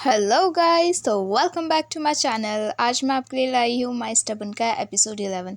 Hello guys, तो welcome back to my channel. आज मैं आपके लिए लाई हूँ माय स्टबन का एपिसोड 11।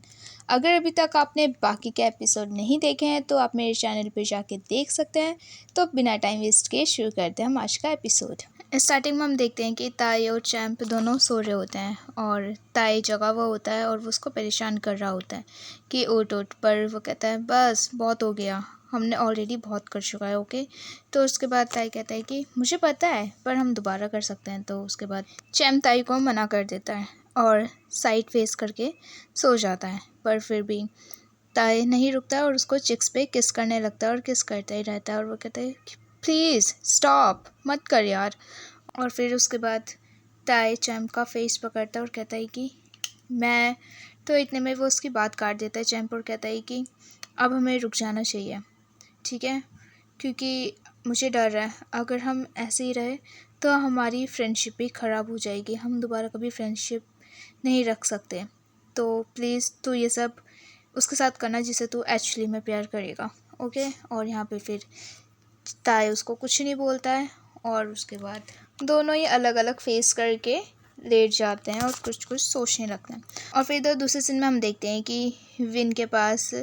अगर अभी तक आपने बाकी के एपिसोड नहीं देखे हैं तो आप मेरे चैनल पे जाके देख सकते हैं। तो बिना टाइम वेस्ट किए शुरू करते हैं हम आज का एपिसोड। स्टार्टिंग में हम देखते हैं कि ताई और चैंप दोनों सो रहे होते हैं और ताई जगा हुआ होता है और वो उसको परेशान कर रहा होता है कि उठ उठ, पर वो कहता है बस बहुत हो गया, हमने ऑलरेडी बहुत कर चुका है। ओके, तो उसके बाद ताई कहता है कि मुझे पता है पर हम दोबारा कर सकते हैं। तो उसके बाद चैम ताई को मना कर देता है और साइड फेस करके सो जाता है, पर फिर भी ताई नहीं रुकता और उसको चिक्स पे किस करने लगता है और किस करता ही रहता है। और वो कहता है कि प्लीज़ स्टॉप, मत कर यार। और फिर उसके बाद ताई चैम का फेस पकड़ता है और कहता है कि मैं तो इतने में वो उसकी बात काट देता है चैम्प और कहता है कि अब हमें रुक जाना चाहिए, ठीक है, क्योंकि मुझे डर है अगर हम ऐसे ही रहे तो हमारी फ्रेंडशिप भी ख़राब हो जाएगी, हम दोबारा कभी फ्रेंडशिप नहीं रख सकते। तो प्लीज़ तू ये सब उसके साथ करना जिसे तू एक्चुअली में प्यार करेगा। ओके, और यहाँ पे फिर ताई उसको कुछ नहीं बोलता है और उसके बाद दोनों ही अलग अलग फेस करके लेट जाते हैं और कुछ कुछ सोचने लगते हैं। और फिर इधर दूसरे सीन में हम देखते हैं कि विन के पास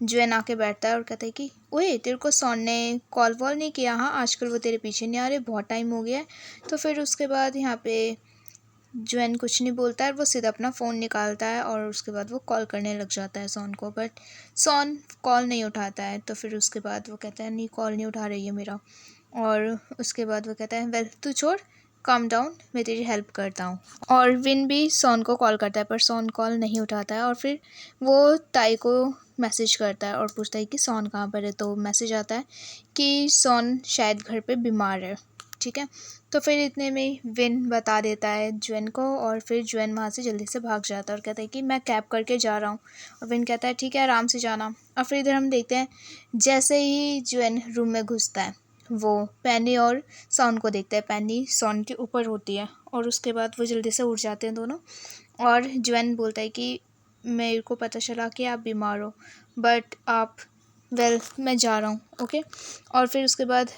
जुएन आके बैठता है और कहता है कि ओए तेरे को सॉन ने कॉल वॉल नहीं किया? हाँ, आजकल वो तेरे पीछे नहीं आ रहे, बहुत टाइम हो गया है। तो फिर उसके बाद यहाँ पे जुएन कुछ नहीं बोलता है, वो सीधा अपना फ़ोन निकालता है और उसके बाद वो कॉल करने लग जाता है सॉन को, बट सॉन कॉल नहीं उठाता है। तो फिर उसके बाद वो कहता है नहीं, कॉल नहीं उठा रही है मेरा। और उसके बाद वो कहता है वेल तू छोड़, काम डाउन, मैं तेरी हेल्प करता हूँ। और विन भी सॉन को कॉल करता है पर सॉन कॉल नहीं उठाता है। और फिर वो ताई को मैसेज करता है और पूछता है कि सॉन कहाँ पर है। तो मैसेज आता है कि सॉन शायद घर पे बीमार है, ठीक है। तो फिर इतने में विन बता देता है जुएन को और फिर जुएन वहाँ से जल्दी से भाग जाता है और कहता है कि मैं कैब करके जा रहा हूँ। और विन कहता है ठीक है, आराम से जाना। और फिर इधर हम देखते हैं जैसे ही जुएन रूम में घुसता है वो पैनी और सॉन को देखता है। पैनी सॉन के ऊपर होती है और उसके बाद वो जल्दी से उठ जाते हैं दोनों। और जुएन बोलता है कि मेरे को पता चला कि आप बीमार हो, बट आप मैं जा रहा हूँ। ओके, और फिर उसके बाद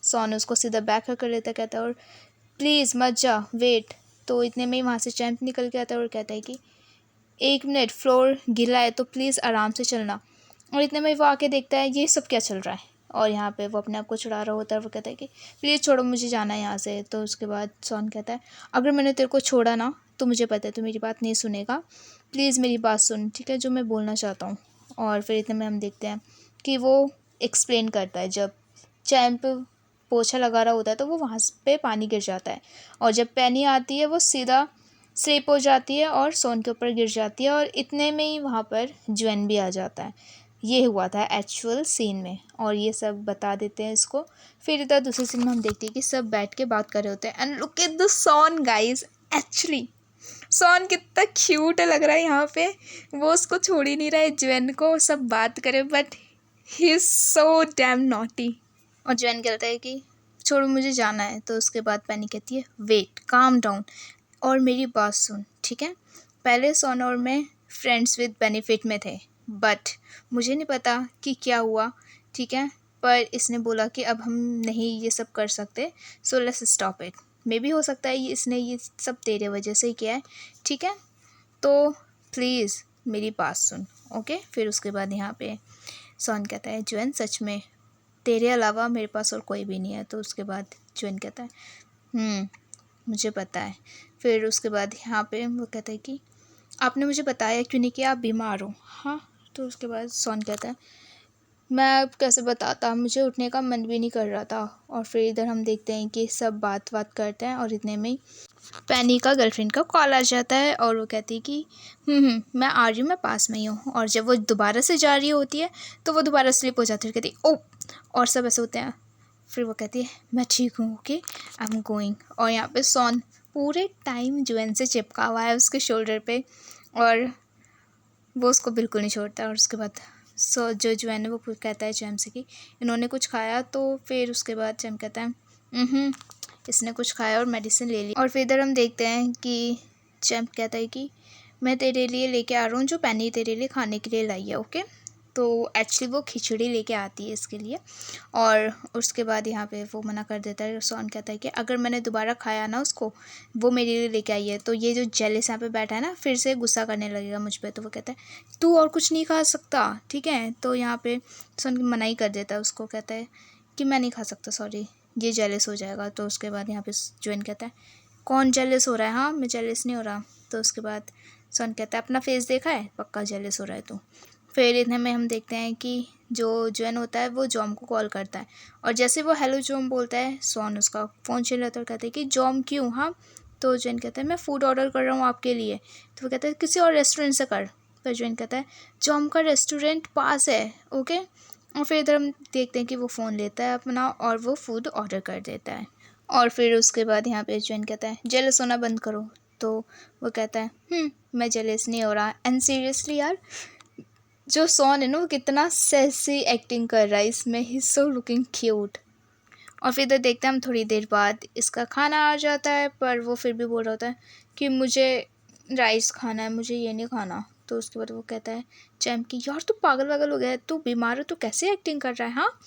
सॉन उसको सीधा बैक कर लेता, कहता है और प्लीज़ मत जा, वेट। तो इतने में ही वहाँ से चैंप निकल के आता है और कहता है कि 1 मिनट, फ्लोर गीला है तो प्लीज़ आराम से चलना। और इतने में वो आके देखता है ये सब क्या चल रहा है और यहाँ पे वो अपने आप को छुड़ा रहा होता है। वो कहता है कि प्लीज़ छोड़ो, मुझे जाना है यहाँ से। तो उसके बाद सॉन कहता है अगर मैंने तेरे को छोड़ा ना तो मुझे पता है तू मेरी बात नहीं सुनेगा, प्लीज़ मेरी बात सुन, ठीक है, जो मैं बोलना चाहता हूँ। और फिर इतने में हम देखते हैं कि वो एक्सप्लेन करता है जब चैंप पोछा लगा रहा होता है तो वो वहाँ पे पानी गिर जाता है और जब पैनी आती है वो सीधा स्लिप हो जाती है और सोन के ऊपर गिर जाती है। और इतने में ही वहाँ पर जुएन भी आ जाता है। ये हुआ था एक्चुअल सीन में और ये सब बता देते हैं इसको। फिर इधर दूसरे सीन में हम देखते हैं कि सब बैठ के बात कर रहे होते हैं and look at the son guys. Actually son कितना क्यूट लग रहा है यहाँ पे, वो उसको छोड़ ही नहीं रहा है जुएन को, सब बात करे but he is so damn naughty. और जुएन कहता है कि छोड़ो मुझे जाना है। तो उसके बाद पैनी कहती है वेट, काम डाउन और मेरी बात सुन, ठीक है। पहले सोन और मैं फ्रेंड्स विद बेनिफिट में थे, बट मुझे नहीं पता कि क्या हुआ, ठीक है, पर इसने बोला कि अब हम नहीं ये सब कर सकते, so let's stop it. May be हो सकता है इसने ये सब तेरे वजह से ही किया है, ठीक है, तो प्लीज़ मेरी बात सुन। ओके, फिर उसके बाद यहाँ पे सोन कहता है जुएन सच में तेरे अलावा मेरे पास और कोई भी नहीं है। तो उसके बाद जुएन कहता है मुझे पता है। फिर उसके बाद यहाँ पे वो कहता है कि आपने मुझे बताया क्यों नहीं कि आप बीमार हो? हाँ। तो उसके बाद सोन कहता है मैं अब कैसे बताता, मुझे उठने का मन भी नहीं कर रहा था। और फिर इधर हम देखते हैं कि सब बात करते हैं और इतने में ही पैनी का गर्लफ्रेंड का कॉल आ जाता है और वो कहती है कि मैं आ रही हूँ, मैं पास में ही हूँ। और जब वो दोबारा से जा रही होती है तो वो दोबारा स्लिप हो जाती है, कहती है ओ, और सब ऐसे होते हैं। फिर वो कहती है मैं ठीक हूँ, ओके आई एम गोइंग। और यहाँ पे सॉन पूरे टाइम जुएन से चिपका हुआ है उसके शोल्डर पे और वो उसको बिल्कुल नहीं छोड़ता। और उसके बाद जो जुएन है वो कहता है चैम से कि इन्होंने कुछ खाया? तो फिर उसके बाद चैम कहता है इसने कुछ खाया और मेडिसिन ले ली। और फिर इधर हम देखते हैं कि चैम कहता है कि मैं तेरे लिए लेके आ रहा हूँ जो पैनी तेरे लिए खाने के लिए लाई है, ओके। तो एक्चुअली वो खिचड़ी लेके आती है इसके लिए। और उसके बाद यहाँ पे वो मना कर देता है। सोन कहता है कि अगर मैंने दोबारा खाया ना उसको, वो मेरे लिए लेके आई है। तो ये जो जेलिस यहाँ पे बैठा है ना, फिर से गुस्सा करने लगेगा मुझ पे। तो वो कहता है तू और कुछ नहीं खा सकता, ठीक है। तो यहाँ पे सोन मना ही कर देता है उसको, कहता है कि मैं नहीं खा सकता, सॉरी, ये जेलिस हो जाएगा। तो उसके बाद यहाँ पे जोन कहता है कौन जेलिस हो रहा है, हाँ मैं जेलिस नहीं हो रहा। तो उसके बाद सोन कहता है अपना फेस देखा है, पक्का जेलिस हो रहा है तो। फिर इतने में हम देखते हैं कि जो जोन होता है वो जॉम को कॉल करता है। और जैसे वो हेलो जॉम बोलता है, सोन उसका फ़ोन छीन लेता है और कहता है कि जॉम क्यों, हाँ। तो जोन कहता है मैं फ़ूड ऑर्डर कर रहा हूँ आपके लिए। तो वो कहता है किसी और रेस्टोरेंट से कर। तो जोन कहता है जॉम का रेस्टोरेंट पास है, ओके। और फिर इधर हम देखते हैं कि वो फ़ोन लेता है अपना और वो फ़ूड ऑर्डर कर देता है। और फिर उसके बाद यहाँ पे जोन कहता है जेलस होना बंद करो। तो वो कहता है मैं जेलस नहीं हो रहा। एंड सीरियसली यार, जो सोन है ना वो कितना सेक्सी एक्टिंग कर रहा है इसमें, he is so looking cute. और फिर इधर देखते हैं हम थोड़ी देर बाद इसका खाना आ जाता है, पर वो फिर भी बोल रहा होता है कि मुझे राइस खाना है, मुझे ये नहीं खाना। तो उसके बाद वो कहता है चैम कि यार तू पागल वागल हो गया है, तू बीमार है, तू कैसे एक्टिंग कर रहा है, हाँ।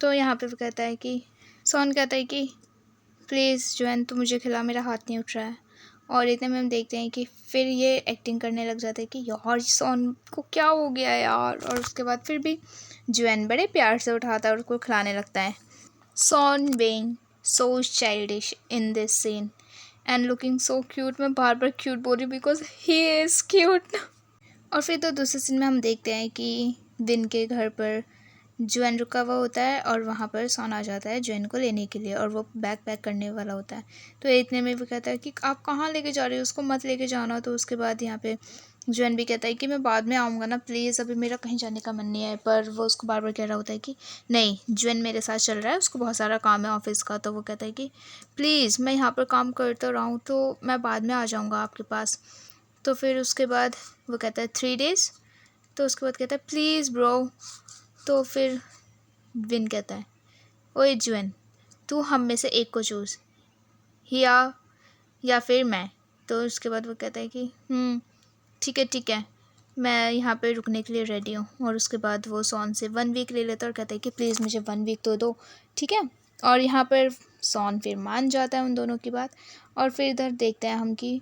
तो यहाँ पे वो कहता है कि सोन कहता है कि प्लीज़ जोन तू मुझे खिला, मेरा हाथ नहीं उठ रहा है। और इतने में हम देखते हैं कि फिर ये एक्टिंग करने लग जाता है कि यार सोन को क्या हो गया यार। और उसके बाद फिर भी जोन बड़े प्यार से उठाता है और उसको खिलाने लगता है। Son being so childish in this scene and looking so cute. मैं बार बार क्यूट बोल रही हूँ बिकॉज ही इज़ क्यूट। और फिर तो दूसरे सीन में हम देखते हैं कि विन के घर पर जोन रुका हुआ होता है और वहाँ पर सोन आ जाता है जोन को लेने के लिए, और वो बैग पैक करने वाला होता है। तो इतने में वो कहता है कि आप कहाँ लेके जा रहे हो, उसको मत लेके जाना। तो उसके बाद यहाँ पे जोन भी कहता है कि मैं बाद में आऊँगा ना, प्लीज़ अभी मेरा कहीं जाने का मन नहीं है। पर वो उसको बार बार कह रहा होता है कि नहीं, जोन मेरे साथ चल रहा है, उसको बहुत सारा काम है ऑफिस का। तो वो कहता है कि प्लीज़ मैं यहाँ पर काम करता रहा हूँ, तो मैं बाद में आ जाऊँगा आपके पास। तो फिर उसके बाद वो कहता है 3 डेज़। तो उसके बाद कहता है प्लीज़ ब्रो। तो फिर विन कहता है ओए जोन, तू हम में से एक को चूज़, या फिर मैं। तो उसके बाद वो कहता है कि ठीक है, मैं यहाँ पे रुकने के लिए रेडी हूँ। और उसके बाद वो सोन से 1 वीक ले लेता है और कहता है कि प्लीज़ मुझे 1 वीक तो दो, ठीक है। और यहाँ पर सोन फिर मान जाता है उन दोनों की बात। और फिर इधर देखते हैं हम कि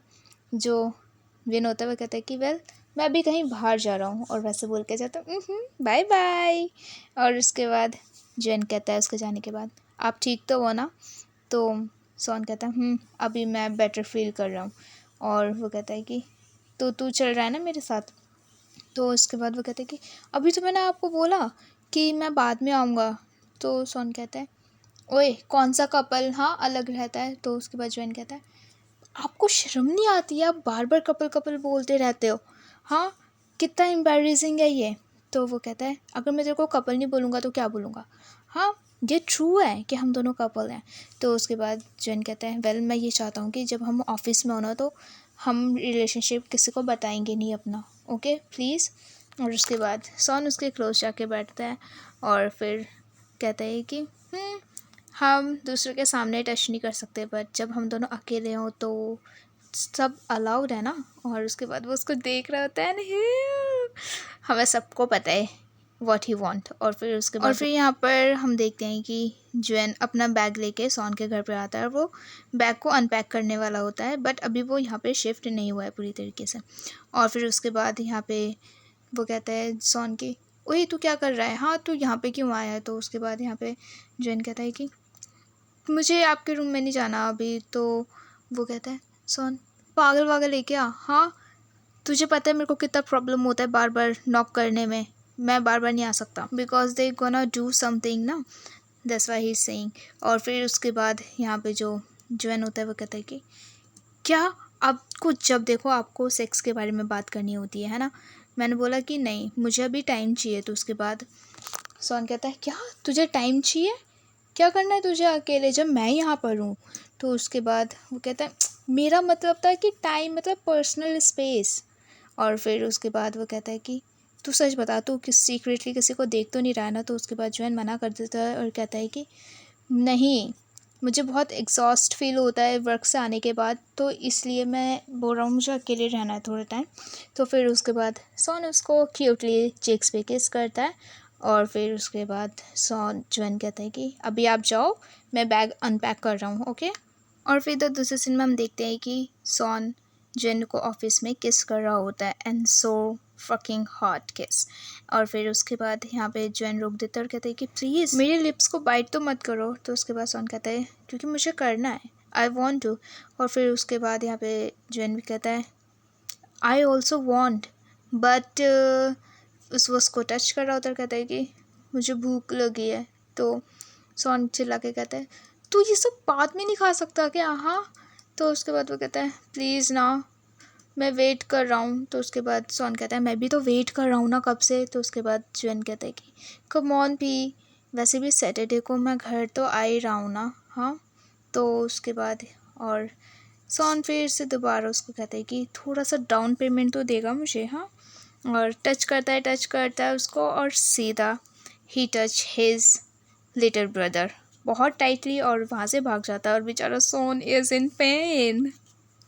जो विन होता है वो कहता है कि वेल मैं अभी कहीं बाहर जा रहा हूँ, और वैसे बोल के जाता हूँ बाय बाय। और उसके बाद जोन कहता है उसके जाने के बाद आप ठीक तो हो ना। तो सोन कहता है अभी मैं बेटर फील कर रहा हूँ। और वो कहता है कि तो तू चल रहा है ना मेरे साथ। तो उसके बाद वो कहते हैं कि अभी तो मैंने आपको बोला कि मैं बाद में आऊँगा। तो सोन कहता है ओए कौन सा कपल, हाँ अलग रहता है। तो उसके बाद जोन कहता है आपको शर्म नहीं आती है, आप बार बार कपल कपल बोलते रहते हो, हाँ कितना एम्बैरेसिंग है ये। तो वो कहता है अगर मैं तेरे को कपल नहीं बोलूँगा तो क्या बोलूँगा, हाँ ये ट्रू है कि हम दोनों कपल हैं। तो उसके बाद जन कहता है वेल मैं ये चाहता हूँ कि जब हम ऑफिस में होना तो हम रिलेशनशिप किसी को बताएंगे नहीं अपना, ओके प्लीज़। और उसके बाद सोन उसके क्लोज जाके बैठता है और फिर कहता है कि हम दूसरे के सामने टच नहीं कर सकते, बट जब हम दोनों अकेले हों तो सब अलाउड है ना। और उसके बाद वो उसको देख रहा होता है ना, हमें सबको पता है व्हाट ही वांट। और फिर उसके बाद फिर यहाँ पर हम देखते हैं कि जोन अपना बैग लेके सोन के घर पर आता है और वो बैग को अनपैक करने वाला होता है, बट अभी वो यहाँ पे शिफ्ट नहीं हुआ है पूरी तरीके से। और फिर उसके बाद यहाँ पे वो कहता है सोन की ओए तू क्या कर रहा है, हाँ तू यहाँ पे क्यों आया है। तो उसके बाद यहाँ पे जोन कहता है कि मुझे आपके रूम में नहीं जाना अभी। तो वो कहता है सोन पागल वागल है क्या, हाँ तुझे पता है मेरे को कितना प्रॉब्लम होता है बार बार नॉक करने में, मैं बार बार नहीं आ सकता because they gonna do something ना, that's why he is saying. और फिर उसके बाद यहाँ पे जो जोन होता है वो कहता है कि क्या आपको जब देखो आपको सेक्स के बारे में बात करनी होती है ना। मैंने बोला कि नहीं मुझे अभी टाइम चाहिए। तो उसके बाद सोन कहता है क्या तुझे टाइम चाहिए, क्या करना है तुझे अकेले जब मैं यहाँ पर हूँ। तो उसके बाद वो कहता है मेरा मतलब था कि टाइम मतलब पर्सनल स्पेस। और फिर उसके बाद वो कहता है कि तू सच बता तू किस सीक्रेटली किसी को देख तो नहीं रहा है ना। तो उसके बाद जोन मना कर देता है और कहता है कि नहीं मुझे बहुत एग्जॉस्ट फील होता है वर्क से आने के बाद, तो इसलिए मैं बोल रहा हूँ मुझे अकेले रहना है थोड़ा टाइम। तो फिर उसके बाद सॉन उसको क्यूटली चेक्स पे किस करता है और फिर उसके बाद सॉन ज्वेन कहता है कि अभी आप जाओ, मैं बैग अनपैक कर रहा हूँ, ओके। और फिर इधर दूसरे सीन में हम देखते हैं कि सॉन जेन को ऑफिस में किस कर रहा होता है, एंड सो फकिंग हॉट किस। और फिर उसके बाद यहाँ पे जेन रोक देता है और कहता है कि प्लीज़ मेरे लिप्स को बाइट तो मत करो। तो उसके बाद सॉन कहता है क्योंकि मुझे करना है, आई वॉन्ट टू। और फिर उसके बाद यहाँ पे जेन भी कहता है आई ऑल्सो वॉन्ट, बट उसको टच कर रहा होता है, कहता है कि मुझे भूख लगी है। तो सॉन चिल्ला के कहता है तू ये सब बाद में नहीं खा सकता क्या? हाँ। तो उसके बाद वो कहता है प्लीज़ ना, मैं वेट कर रहा हूँ। तो उसके बाद सॉन कहता है मैं भी तो वेट कर रहा हूँ ना कब से। तो उसके बाद ज्वेन कहता है कि कम ऑन भी, वैसे भी सैटरडे को मैं घर तो आ ही रहा हूँ ना। हाँ। तो उसके बाद और सॉन फिर से दोबारा उसको कहता है कि थोड़ा सा डाउन पेमेंट तो देगा मुझे। हाँ। और टच करता है उसको और सीधा ही टच हिज लिटिल ब्रदर बहुत टाइटली और वहाँ से भाग जाता है और बेचारा सॉन इज़ इन पेन।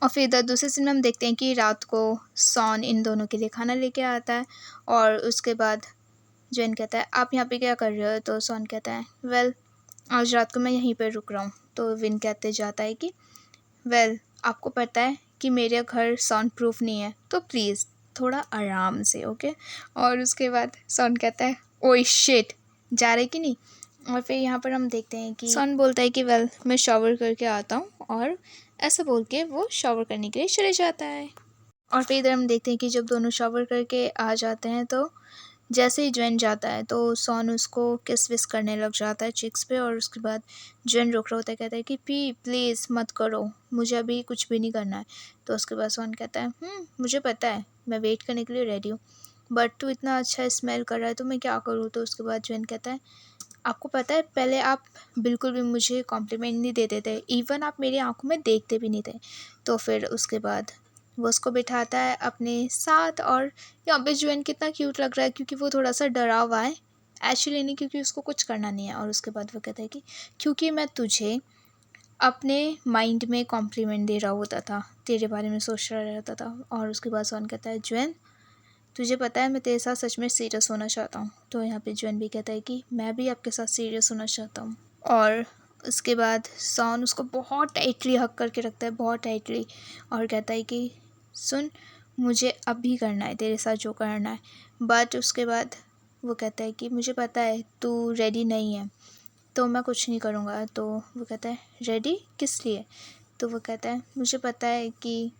और फिर इधर दूसरे सीन में हम देखते हैं कि रात को सॉन इन दोनों के लिए खाना लेके आता है और उसके बाद जेन कहता है आप यहाँ पे क्या कर रहे हो? तो सॉन कहता है वेल आज रात को मैं यहीं पर रुक रहा हूँ। तो विन कहते जाता है कि वेल आपको पता है कि मेरा घर साउंड प्रूफ नहीं है, तो प्लीज़ थोड़ा आराम से, ओके। और उसके बाद सॉन कहता है ओह शिट, जा रहे कि नहीं? और फिर यहाँ पर हम देखते हैं कि सॉन बोलता है कि वेल मैं शॉवर करके आता हूँ, और ऐसा बोल के वो शॉवर करने के लिए चले जाता है। और फिर इधर हम देखते हैं कि जब दोनों शॉवर करके आ जाते हैं तो जैसे ही ज्वेन जाता है तो सॉन उसको किस विस करने लग जाता है चिक्स पे। और उसके बाद ज्वेन रोक रहा होता है, कहता है कि प्लीज़ मत करो, मुझे अभी कुछ भी नहीं करना है। तो उसके बाद सॉन कहता है मुझे पता है, मैं वेट करने के लिए रेडी हूँ, बट तू इतना अच्छा स्मेल कर रहा है तो मैं क्या करूँ? तो उसके बाद ज्वेन कहता है आपको पता है पहले आप बिल्कुल भी मुझे कॉम्प्लीमेंट नहीं देते थे, इवन आप मेरी आंखों में देखते भी नहीं थे। तो फिर उसके बाद वो उसको बिठाता है अपने साथ, और यहाँ पे ज्वेन कितना क्यूट लग रहा है क्योंकि वो थोड़ा सा डरा हुआ है, एक्चुअली नहीं क्योंकि उसको कुछ करना नहीं है। और उसके बाद वो कहता है कि क्योंकि मैं तुझे अपने माइंड में कॉम्प्लीमेंट दे रहा होता था, तेरे बारे में सोच रहा रहता था। और उसके बाद सॉन कहता है ज्वेन तुझे पता है मैं तेरे साथ सच में सीरियस होना चाहता हूँ। तो यहाँ पे ज्वेन भी कहता है कि मैं भी आपके साथ सीरियस होना चाहता हूँ। और उसके बाद सॉन उसको बहुत टाइटली हक करके रखता है, बहुत टाइटली, और कहता है कि सुन मुझे अब भी करना है तेरे साथ जो करना है। बट उसके बाद वो कहता है कि मुझे पता है तू रेडी नहीं है तो मैं कुछ नहीं करूँगा। तो वो कहता है रेडी किस लिए? तो वो कहता है मुझे पता है कि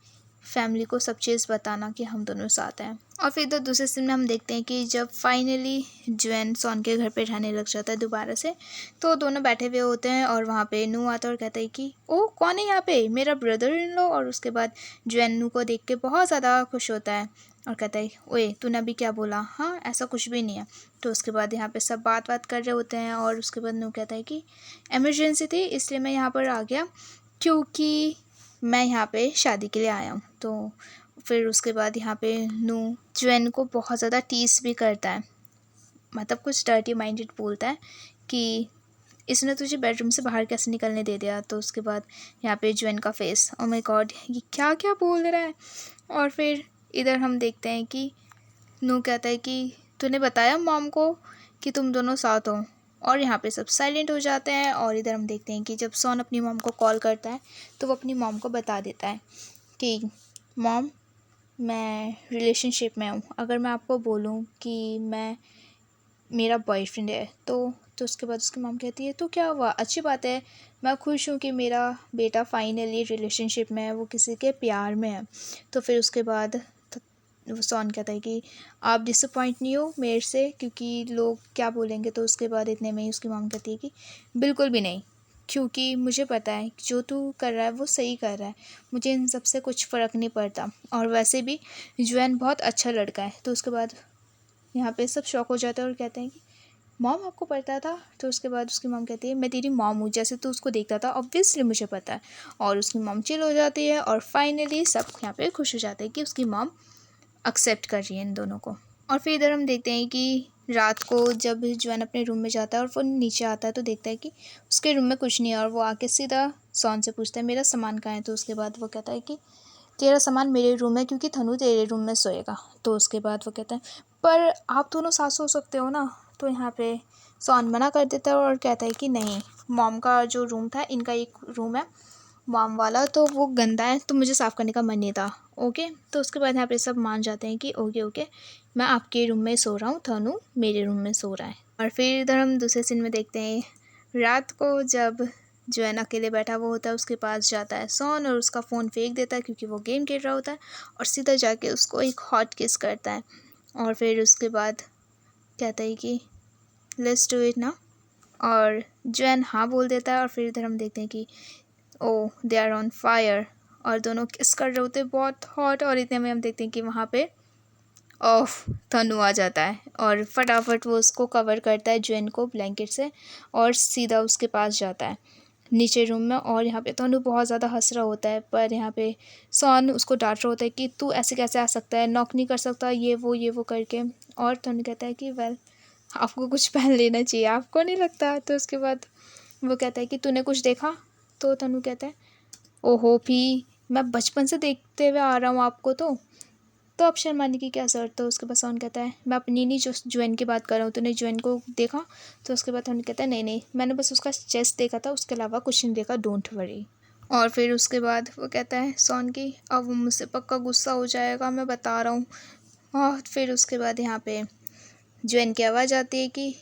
फैमिली को सब चीज़ बताना कि हम दोनों साथ हैं। और फिर तो दूसरे सीन में हम देखते हैं कि जब फाइनली ज्वेन सॉन के घर पे रहने लग जाता है दोबारा से, तो दोनों बैठे हुए होते हैं और वहाँ पे नू आता है और कहता है कि ओह कौन है यहाँ पे? मेरा ब्रदर इन लॉ। और उसके बाद ज्वेन नू को देख के बहुत ज़्यादा खुश होता है और कहता है ओए तूने अभी क्या बोला? हाँ ऐसा कुछ भी नहीं है। तो उसके बाद यहाँ पे सब बात कर रहे होते हैं और उसके बाद नू कहता है कि एमरजेंसी थी इसलिए मैं यहाँ पर आ गया, क्योंकि मैं यहाँ पे शादी के लिए आया हूँ। तो फिर उसके बाद यहाँ पे नू ज्वेन को बहुत ज़्यादा टीस भी करता है, मतलब कुछ डर्टी माइंडेड बोलता है कि इसने तुझे बेडरूम से बाहर कैसे निकलने दे दिया। तो उसके बाद यहाँ पे ज्वेन का फेस, ओ माय गॉड ये क्या क्या बोल रहा है। और फिर इधर हम देखते हैं कि नू कहता है कि तूने बताया मॉम को कि तुम दोनों साथ हो। और यहाँ पे सब साइलेंट हो जाते हैं। और इधर हम देखते हैं कि जब सॉन अपनी मॉम को कॉल करता है तो वो अपनी मॉम को बता देता है कि मॉम मैं रिलेशनशिप में हूँ, अगर मैं आपको बोलूँ कि मैं मेरा बॉयफ्रेंड है तो उसके बाद उसकी मॉम कहती है तो क्या हुआ, अच्छी बात है, मैं खुश हूँ कि मेरा बेटा फाइनली रिलेशनशिप में है, वो किसी के प्यार में है। तो फिर उसके बाद वो सॉन कहता है कि आप डिसअपॉइंट नहीं हो मेरे से क्योंकि लोग क्या बोलेंगे। तो उसके बाद इतने में ही उसकी मॉम कहती है कि बिल्कुल भी नहीं, क्योंकि मुझे पता है जो तू कर रहा है वो सही कर रहा है, मुझे इन सब से कुछ फ़र्क नहीं पड़ता, और वैसे भी जुएन बहुत अच्छा लड़का है। तो उसके बाद यहाँ पे सब शॉक हो जाते हैं और कहते हैं कि मॉम आपको पता था? तो उसके बाद उसकी मॉम कहती है मैं तेरी मॉम हूँ, जैसे तू उसको देखता था ऑब्वियसली मुझे पता है। और उसकी मॉम चिल हो जाती है और फाइनली सब यहाँ पे खुश हो जाते हैं कि उसकी मॉम एक्सेप्ट कर रही है इन दोनों को। और फिर इधर हम देखते हैं कि रात को जब जॉन अपने रूम में जाता है और वो नीचे आता है तो देखता है कि उसके रूम में कुछ नहीं है, और वो आके सीधा सॉन से पूछता है मेरा सामान कहाँ है। तो उसके बाद वो कहता है कि तेरा सामान मेरे रूम में, क्योंकि थनु तेरे रूम में सोएगा। तो उसके बाद वो कहता है पर आप दोनों साथ सो सकते हो ना। तो यहाँ पे सॉन मना कर देता है और कहता है कि नहीं, मॉम का जो रूम था, इनका एक रूम है मॉम वाला, तो वो गंदा है तो मुझे साफ़ करने का मन नहीं था। ओके, तो उसके बाद यहाँ पे सब मान जाते हैं कि ओके ओके, मैं आपके रूम में सो रहा हूँ, थनु मेरे रूम में सो रहा है। और फिर इधर हम दूसरे सीन में देखते हैं रात को जब जॉन अकेले बैठा हुआ होता है, उसके पास जाता है सॉन और उसका फ़ोन फेंक देता है क्योंकि वो गेम खेल रहा होता है, और सीधा जाके उसको एक हॉट किस करता है। और फिर उसके बाद कहता है कि लेट्स डू इट ना, और जॉन हाँ बोल देता है। और फिर इधर हम देखते हैं कि ओ दे आर ऑन फायर, और दोनों किस कर रहे होते हैं बहुत हॉट। और इतने में हम देखते हैं कि वहाँ पे ऑफ थनु आ जाता है और फटाफट वो उसको कवर करता है जॉन को ब्लैंकेट से, और सीधा उसके पास जाता है नीचे रूम में। और यहाँ पे तनु बहुत ज़्यादा हंस रहा होता है, पर यहाँ पे सॉन उसको डांट रहा होता है कि तू ऐसे कैसे आ सकता है, नॉक नहीं कर सकता, ये वो करके। और तनु कहता है कि वेल, आपको कुछ पहन लेना चाहिए, आपको नहीं लगता। तो उसके बाद वो कहता है कि तूने कुछ देखा। तो तनु कहता है ओहो भी, मैं बचपन से देखते हुए आ रहा हूँ आपको, तो अब शर्माने की क्या ज़रूरत। तो उसके बाद सोन कहता है मैं अपनी नहीं जो ज्वेन की बात कर रहा हूँ, तूने ज्वेन को देखा। तो उसके बाद सोन कहता है नहीं नहीं, मैंने बस उसका चेस्ट देखा था, उसके अलावा कुछ नहीं देखा, डोंट वरी। और फिर उसके बाद वो कहता है सोन की अब वो मुझसे पक्का गुस्सा हो जाएगा, मैं बता रहा हूँ। और फिर उसके बाद यहाँ पे ज्वेन की आवाज़ आती है कि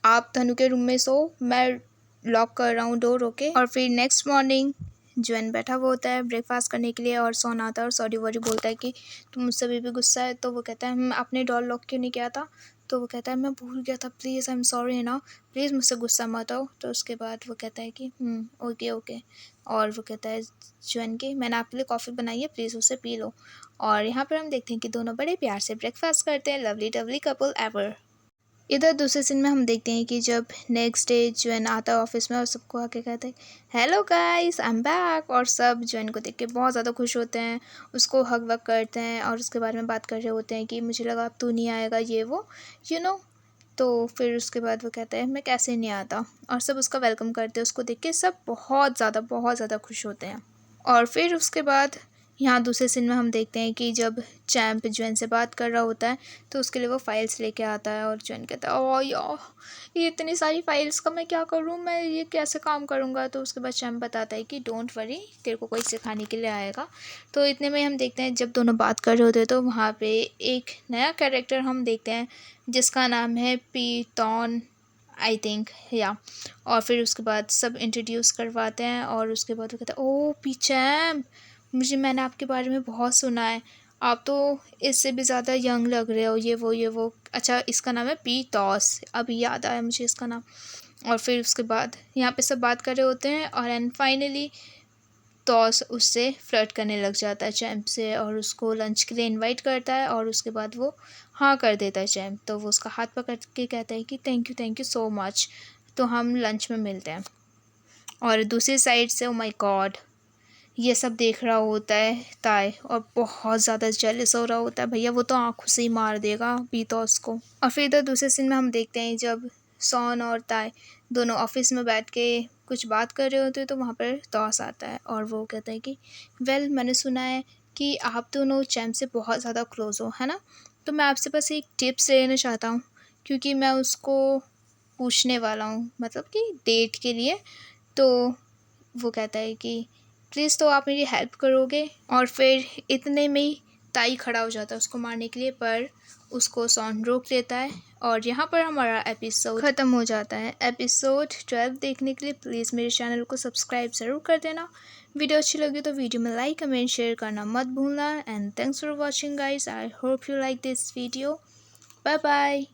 आप धनु के रूम में सो, मैं लॉक कर रहा हूँ डोर। ओके। और फिर नेक्स्ट मॉर्निंग ज्वेन बैठा हुआ होता है ब्रेकफास्ट करने के लिए, और सोन आता है और सॉरी वॉरी बोलता है कि तुम मुझसे अभी भी गुस्सा है। तो वो कहता है आपने डोर लॉक क्यों नहीं किया था। तो वो कहता है मैं भूल गया था, प्लीज़ आई एम सॉरी ना, प्लीज़ मुझसे गुस्सा मत आओ। तो उसके बाद वो कहता है कि ओके ओके। और वो कहता है ज्वेन की मैंने आपके लिए कॉफ़ी बनाई है, प्लीज़ उसे पी लो। और यहाँ पर हम देखते हैं कि दोनों बड़े प्यार से ब्रेकफास्ट करते हैं, लवली डवली कपल एवर। इधर दूसरे सीन में हम देखते हैं कि जब नेक्स्ट डे ज्वेन आता है ऑफिस में और सबको आके कहता है hello guys I am back, और सब ज्वेन को देख के बहुत ज़्यादा खुश होते हैं, उसको हग वग करते हैं और उसके बारे में बात कर रहे होते हैं कि मुझे लगा अब तू नहीं आएगा, ये वो यू नो। तो फिर उसके बाद वो कहता है मैं कैसे नहीं आता, और सब उसका वेलकम करते हैं, उसको देख के सब बहुत ज़्यादा खुश होते हैं। और फिर उसके बाद यहाँ दूसरे सीन में हम देखते हैं कि जब चैम्प ज्वेन से बात कर रहा होता है तो उसके लिए वो फाइल्स लेके आता है, और ज्वेन कहता है ओ यार ये इतनी सारी फाइल्स का मैं क्या करूँ, मैं ये कैसे काम करूँगा। तो उसके बाद चैम्प बताता है कि डोंट वरी, तेरे को कोई सिखाने के लिए आएगा। तो इतने में हम देखते हैं जब दोनों बात कर रहे होते हैं तो वहाँ पे एक नया कैरेक्टर हम देखते हैं जिसका नाम है पीटॉन आई थिंक या। और फिर उसके बाद सब इंट्रोड्यूस करवाते हैं, और उसके बाद वो कहता है ओ पीचैम, मैंने आपके बारे में बहुत सुना है, आप तो इससे भी ज़्यादा यंग लग रहे हो, ये वो अच्छा इसका नाम है पी टॉस, अभी याद आया मुझे इसका नाम। और फिर उसके बाद यहाँ पे सब बात कर रहे होते हैं, और एंड फाइनली टॉस उससे फ्लर्ट करने लग जाता है चैम्प से, और उसको लंच के लिए इनवाइट करता है, और उसके बाद वो हाँ कर देता है चैम्प। तो वो उसका हाथ पकड़ के कहता है कि थैंक यू सो मच, तो हम लंच में मिलते हैं। और दूसरी साइड से ओ माय गॉड ये सब देख रहा होता है ताय, और बहुत ज़्यादा जेलस हो रहा होता है, भैया वो तो आंखों से ही मार देगा बीतोस को। और फिर इधर दूसरे सीन में हम देखते हैं जब सॉन और ताय दोनों ऑफिस में बैठ के कुछ बात कर रहे होते हैं, तो वहाँ पर तौस आता है और वो कहता है कि वेल मैंने सुना है कि आप दोनों चैम्प से बहुत ज़्यादा क्लोज हो, है ना, तो मैं आपसे बस एक टिप्स लेना चाहता हूँ, क्योंकि मैं उसको पूछने वाला हूँ, मतलब कि डेट के लिए। तो वो कहता है कि प्लीज़ तो आप मेरी हेल्प करोगे। और फिर इतने में ही ताई खड़ा हो जाता है उसको मारने के लिए, पर उसको सॉन रोक लेता है, और यहाँ पर हमारा एपिसोड ख़त्म हो जाता है। एपिसोड 12 देखने के लिए प्लीज़ मेरे चैनल को सब्सक्राइब ज़रूर कर देना। वीडियो अच्छी लगी तो वीडियो में लाइक कमेंट शेयर करना मत भूलना। And thanks for watching guys, I hope you like this video. Bye bye.